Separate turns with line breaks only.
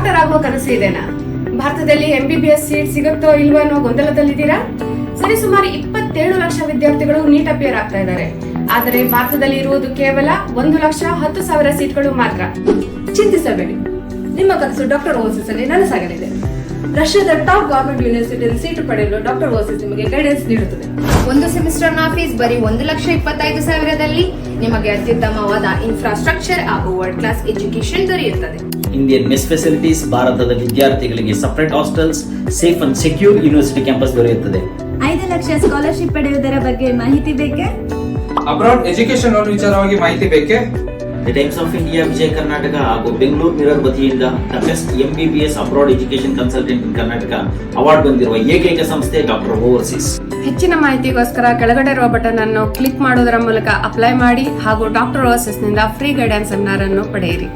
Doctor ಆಗುವ ಕನಸು ಇದೆನಾ? ಭಾರತದಲ್ಲಿ MBBS ಸೀಟ್ ಸಿಗುತ್ತೋ ಇಲ್ವೋ ಅನ್ನೋ ಗೊಂದಲದಲ್ಲಿದ್ದೀರಾ? ಸರಿಸುಮಾರು 27 ಲಕ್ಷ ವಿದ್ಯಾರ್ಥಿಗಳು ನೀಟ್ ಅಪಿಯರ್ ಆಗ್ತಾ ಇದ್ದಾರೆ. ಆದರೆ ಭಾರತದಲ್ಲಿ ಇರುವುದು ಕೇವಲ 1,10,000 ಸೀಟ್ಗಳು ಮಾತ್ರ. ಚಿಂತಿಸಬೇಡಿ, ನಿಮ್ಮ ಕನಸು ಡಾಕ್ಟರ್ ಓವರ್ಸೀಸ್ ಅಲ್ಲಿ ನನಸಾಗಲಿದೆ. ರಷ್ಯಾದ ಟಾಪ್ ಗವರ್ಮೆಂಟ್ ಯೂನಿವರ್ಸಿಟಿಯಲ್ಲಿ ಸೀಟು ಪಡೆಯಲು ಡಾಕ್ಟರ್ ಓವರ್ಸೀಸ್ ನಿಮಗೆ ಗೈಡೆನ್ಸ್ ನೀಡುತ್ತದೆ.
ಒಂದು ಸೆಮಿಸ್ಟರ್ನ ಫೀಸ್ ಬರೀ 1,25,000ದಲ್ಲಿ ನಿಮಗೆ ಅತ್ಯುತ್ತಮವಾದ ಇನ್ಫ್ರಾಸ್ಟ್ರಕ್ಚರ್ ಹಾಗೂ ವರ್ಲ್ಡ್ ಕ್ಲಾಸ್ ಎಜುಕೇಶನ್ ದೊರೆಯುತ್ತದೆ.
ಇಂಡಿಯನ್ ಮೆಸ್ ಫೆಸಿಲಿಟೀಸ್, ಭಾರತದ ವಿದ್ಯಾರ್ಥಿಗಳಿಗೆ separate hostels, safe and secure university campus ದೊರೆಯುತ್ತದೆ.
5 ಲಕ್ಷ ಸ್ಕಾಲರ್ಶಿಪ್ ಪಡೆಯುವುದರ ಬಗ್ಗೆ ಮಾಹಿತಿ ಬೇಕೇ?
ಅಬ್ರಾಡ್ ಎಜುಕೇಶನ್ ಲೋನ್ ವಿಚಾರವಾಗಿ ಮಾಹಿತಿ ಬೇಕೇ?
The times of India, Vijaya Karnataka ಹಾಗೂ ಬೆಂಗಳೂರು ಮಿರರ್ ವತಿಯಿಂದ the best MBBS abroad education consultant in Karnataka award ಬಂದಿರುವ ಏಕೈಕ ಸಂಸ್ಥೆ ಡಾಕ್ಟರ್ ಓವರ್ಸೀಸ್.
ಹೆಚ್ಚಿನ ಮಾಹಿತಿಗೋಸ್ಕರ ಕೆಳಗಡೆ ಇರುವ ಬಟನ್ ಅನ್ನು ಕ್ಲಿಕ್ ಮಾಡುವುದರ ಮೂಲಕ ಅಪ್ಲೈ ಮಾಡಿ ಹಾಗೂ ಡಾಕ್ಟರ್ ಓವರ್ಸೀಸ್ ನಿಂದ ಫ್ರೀ ಗೈಡೆನ್ಸ್ ಸೆಮಿನಾರ್ ಅನ್ನು ಪಡೆಯಿರಿ.